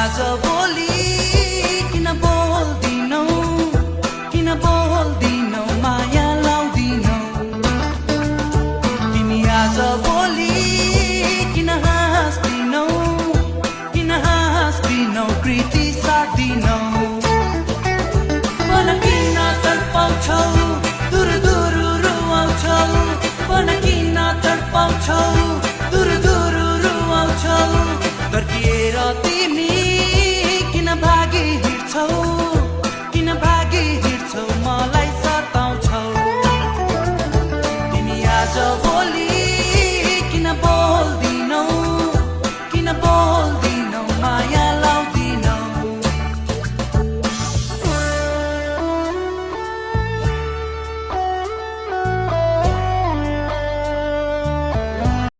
आज भोलि किन बोल्दिनौ माया लाउँदिनौ तिमी आज भोलि किन हाँस्दिनौ कृति सार्दिनौ पन किन तडपाउँछौ दूर दूर रुवाउँछौ पन किन तडपाउँछौ दूर दूर रुवाउँछौ तर्किएर तिमी